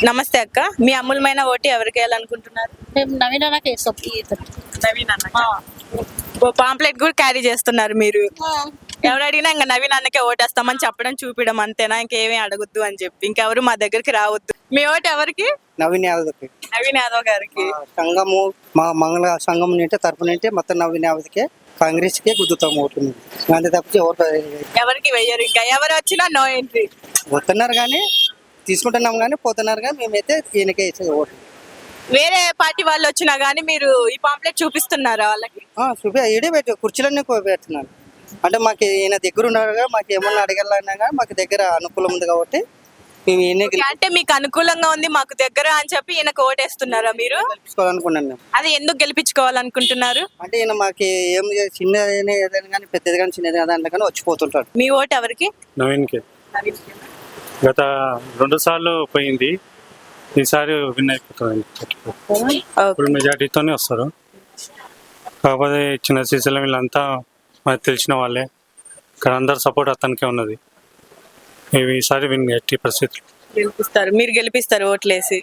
నమస్తే అక్క, మీ అమూల్యమైన ఓటు ఎవరికి వేయాలనుకుంటున్నారు? మేము నవీన కేస్తాం. నవీన్ అన్న. పాంప్లెట్ కూడా క్యారీ చేస్తున్నారు మీరు. ఎవరు అడిగినా ఇంకా నవీన్ అన్నకే ఓటేస్తామని చెప్పడం చూపించడం అంతేనా? ఇంకేమీ అడగొద్దు అని చెప్పి ఇంకెవరు మా దగ్గరికి రావద్దు. మీ ఓటు ఎవరికి? నవీన్ యాదవ్కి. నవీన్ యాదవ్ గారికి. సంఘము మా మంగళ సంఘం నుండి తరపు నుండి మొత్తం నవీన్ యాదవ్కే కాంగ్రెస్ కే గుద్దుతాం ఓట్లు. అంతే తప్పించి ఎవరికి వెయ్యరు. ఇంకా ఎవరు వచ్చినా నో ఎంట్రీ. వస్తున్నారు కానీ తీసుకుంటున్నాం కానీ పోతున్నారు కానీ మేమైతే ఈయనకే ఇచ్చే ఓట్లు. వేరే పార్టీ వాళ్ళు వచ్చినా గానీ మీరు ఈ పాంప్లెట్ చూపిస్తున్నారా వాళ్ళకి? ఈడే పెట్టి కుర్చీలన్నీ పెడుతున్నారు. అంటే మాకు ఈయన దగ్గర ఉన్నాడుగా, మాకు ఏమన్నా అడగాలన్నా కానీ మాకు దగ్గర అనుకూలం ఉంది కాబట్టి మేము ఈయన అంటే మీకు అనుకూలంగా ఉంది మాకు దగ్గర అని చెప్పి ఈయనకు ఓటేస్తున్నారా మీరు? గెలిపించుకోవాలనుకున్నాను మేము. అది ఎందుకు గెలిపించుకోవాలనుకుంటున్నారు? అంటే ఈయన మాకు ఏం చిన్నది ఏదైనా కానీ పెద్దది కానీ చిన్నది దాంట్లో కానీ వచ్చిపోతుంటాడు. మీ ఓటు ఎవరికి? నవీన్కి. గత 2 సార్లు పోయింది, ఈసారి విన్ అయిపోతుంది. ఇప్పుడు మెజార్టీతోనే వస్తారు. కాకపోతే చిన్న సీసీలో వీళ్ళంతా మనకు తెలిసిన వాళ్ళే, ఇక్కడ అందరు సపోర్ట్ అతనికే ఉన్నది. ఈసారి విన్ ఎట్టి పరిస్థితులు గెలిపిస్తారు. మీరు గెలిపిస్తారు ఓట్లేసి?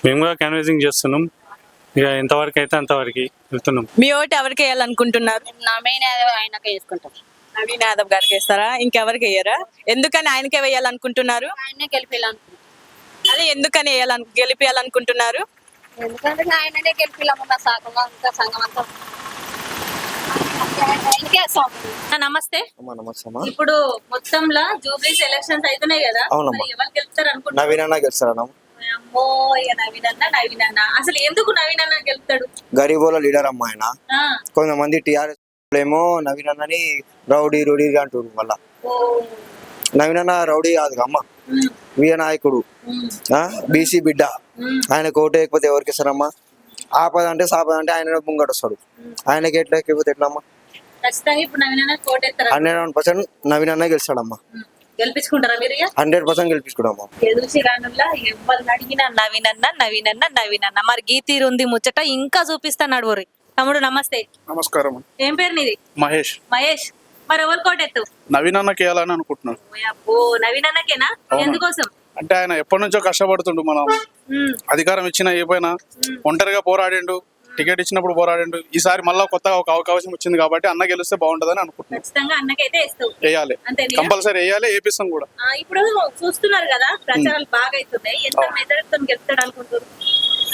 మేము కూడా క్యాన్వాసింగ్ చేస్తున్నాం, ఇక ఎంతవరకు అయితే అంతవరకు వెళ్తున్నాం. మీ ఓటు ఎవరికి వేయాలనుకుంటున్నారు? నవీన ఆయనకే వేసుకుంటాం. నవీన్ యాదవ్ గారికి వేస్తారా? ఇంకెవరికి వేయరా? ఎందుకని ఆయనకే వేయాలనుకుంటున్నారు? ఆయనే గెలిపియాలనుకుంటున్నాం. అదే ఎందుకని గెలిపియాలనుకుంటున్నారు? ఎందుకంటే ఆయననే గెలిపియాలనుకున్న సాగం అంతా సంఘం అంతా ఆయనకే వేస్తాం. నమస్తే. ఇప్పుడు మొత్తంలో జూబ్లీస్ ఎలక్షన్స్ అవుతున్నాయి కదా, మరి ఎవరు గెలుస్తారు అనుకుంటున్నారు? నవీన్ అన్న గెలుస్తారన్న. అమ్మో, ఇక నవీన్ అన్న అసలు ఎందుకు నవీన్ అన్న గెలుస్తాడు? గరీబోల లీడర్ అమ్మ ఆయన. కొంతమంది టీఆర్ఎస్ ఏమో నవీన్ అన్నని రౌడీ రౌడీ అంటారు. మళ్ళా నవీన్ అన్న రౌడీ కాదు అమ్మ, వీర నాయకుడు, బీసీ బిడ్డ. ఆయన కోట ఎక్కిపోతే ఎవరికి ఇస్తారమ్మా? ఆపద అంటే సాపద అంటే ఆయన ముంగట వస్తాడు. ఆయనకి ఎట్లా ఎక్కిపోతే ఎట్లమ్మా? 100% నవీన్ అన్న గెలుస్తాడమ్మా. గెలిపించుకుంటారా మీరు? 100% గెలిపించుకుంటామా. నవీన్ అన్న మరి గీతీరు ఉంది ముచ్చట ఇంకా చూపిస్తాడు. ఊరి తమ్ముడు నమస్తే. నమస్కారం. ఏం పేరు నీది? మహేష్. మహేష్, మరి ఎవరు కోటెత్తు? నవీన్ అన్నకి వేయాలని అనుకుంటున్నాను. నవీన్ అన్నకేనా? ఎందుకోసం అంటే ఆయన ఎప్పటి నుంచో కష్టపడుతుండు, మనం అధికారం ఇచ్చినా ఏపోయినా ఒంటరిగా పోరాడిండు, టికెట్ ఇచ్చినప్పుడు పోరాడిండు. ఈసారి మళ్ళా కొత్తగా ఒక అవకాశం వచ్చింది కాబట్టి అన్న గెలిస్తే బాగుంటదని అనుకుంటున్నాను. వేయాలి, కంపల్సరీ వేయాలి, వేపిస్తాం కూడా. ఇప్పుడు చూస్తున్నారు కదా, ప్రచారాలు బాగా అవుతున్నాయి. ఎంత మెజారిటీతో గెలుస్తాడు అనుకుంటున్నారు?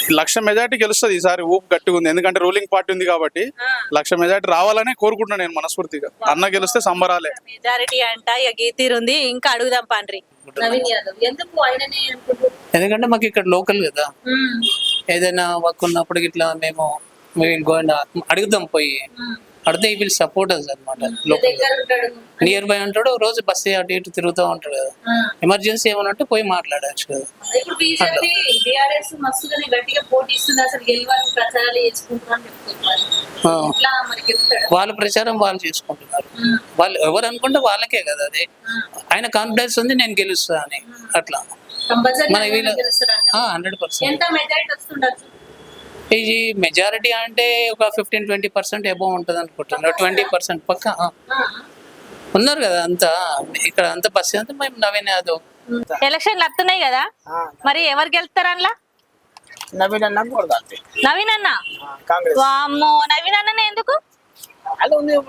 1,00,000 మెజార్టీ గెలుస్తుంది ఈసారి. ఊపు గట్టిగా ఉంది, ఎందుకంటే రూలింగ్ పార్టీ ఉంది కాబట్టి 1,00,000 మెజార్టీ రావాలని కోరుకుంటున్నాను నేను మనస్ఫూర్తిగా. అన్న గెలిస్తే సంబరాలే. మెజారిటీ అంట, ఇక గీతీరు ఉంది. ఇంకా అడుగుదాం పాండ్రి. నవీన్ యాదవ్ ఎందుకు ఆయననే అనుకుంటున్నారు? ఎందుకంటే మాకు ఇక్కడ లోకల్ కదా, ఏదైనా వర్క్ ఉన్నప్పుడు ఇట్లా మేము అడుగుదాం, పోయి అడితే ఈ వీళ్ళు సపోర్టర్స్ అనమాట. లోకల్ నియర్ బై ఉంటాడు, రోజు బస్సు అటు ఇటు తిరుగుతూ ఉంటాడు కదా. ఎమర్జెన్సీ ఏమన్నా ఉంటే పోయి మాట్లాడచ్చు కదా. వాళ్ళ ప్రచారం వాళ్ళు చేసుకుంటున్నారు. వాళ్ళు ఎవరు అనుకుంటే వాళ్ళకే కదా అది. ఆయన కాన్ఫిడెన్స్ ఉంది నేను గెలుస్తా అని. అట్లా మన వీళ్ళు 100%. ఇది మెజారిటీ అంటే ఒక 15-20% అబౌవ్ ఉంటుంది అనుకుంటున్నారు. 20% పక్క ఉన్నారు కదా అంతా. ఇక్కడ అంత బస్సు అంతా మేము నవీన్ యాదవ్. ఎలక్షన్లు వస్తున్నాయి కదా, మరి ఎవరు గెలుస్తారు అందులో? నవీన్ అన్న నవీన్ అన్న. వామ్మో, నవీన్ అన్ననే ఎందుకు?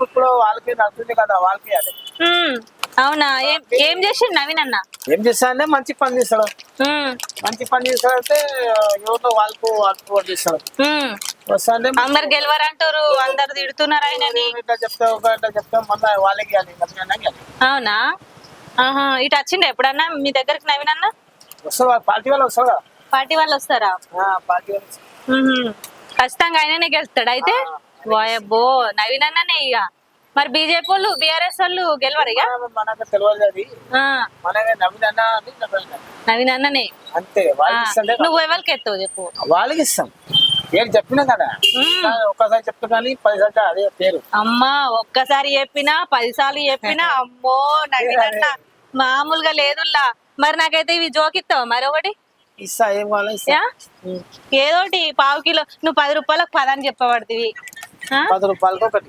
ఇప్పుడు వాళ్ళకి నచ్చుతుంది కదా, వాళ్ళకి. అవునా? ఏం చేసిండు నవీన్ అన్న? ఏం చేస్తా అంటే మంచి పని చేస్తాడు. మంచి పని చేస్తాడంటే ఎవరితో వాళ్ళకు చేస్తాడు. వస్తా అందరు గెలవరంటారు, అందరు తిడుతున్నారు ఆయనని. చెప్తా మళ్ళీ వాళ్ళకి. అవునా? ఇటు వచ్చిండే ఎప్పుడన్నా మీ దగ్గరికి నవీన్ అన్న? వస్తా, పార్టీ వాళ్ళు వస్తారా? పార్టీ వాళ్ళు వస్తారా? పార్టీ వాళ్ళు ఖచ్చితంగా ఆయననే గెలుస్తాడు అయితే. వాయబ్బో, నవీన్ అన్ననే. ఇక మరి బీజేపీ వాళ్ళు, బీఆర్ఎస్ వాళ్ళు గెలవరు ఇక? మనకు తెలియదు అది. నవీన్ అన్ననే అంతే. నువ్వు ఎవరికి ఎత్తావు చెప్పు? వాళ్ళకి ఇస్తాం. పేరు చెప్పినా కదా, ఒక్కసారి చెప్తా కానీ 10 సార్లు అదే పేరు. అమ్మా, ఒక్కసారి చెప్పినా 10 సార్లు చెప్పినా అమ్మో నవీన్ అన్న మామూలుగా లేదుల్లా. మరి నాకైతే ఇవి జోకిస్తావా మరి ఒకటి? ఇస్తా, ఏం కావాలి ఏదోటి 1/2 కిలో. నువ్వు 10 రూపాయలకు 10 అని చెప్పబడుతుంది. 10 రూపాయలకు ఒకటి.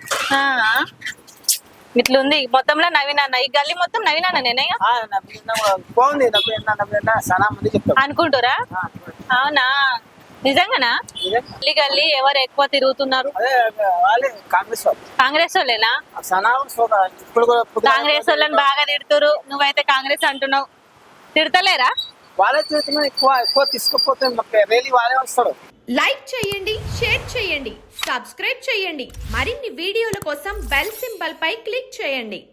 ఇట్లుంది మొత్తంలో నవీన్ అన్న ఈ గల్లీ మొత్తం నవీన్ అన్న నేనే బాగుంది నవ్వు చాలా మంది చెప్తారు అనుకుంటురా అవునా నిజంగానా గల్లీ గల్లీ ఎవరు ఎక్కువ తిరుగుతున్నారు అదే వాళ్ళే కాంగ్రెస్ వాళ్ళు కాంగ్రెస్ వాళ్ళేనా సనా ఇప్పుడు కాంగ్రెస్ వాళ్ళని బాగా తిడుతురు నువ్వైతే కాంగ్రెస్ అంటున్నావు తిడతలేరా వాళ్ళే తిరుగుతున్నా ఎక్కువ తీసుకుపోతే రేలీ వాళ్ళే వస్తారు. లైక్ చేయండి, షేర్ చేయండి, సబ్స్క్రైబ్ చేయండి. మరిన్ని వీడియోల కోసం బెల్ సింబల్ పై క్లిక్ చేయండి.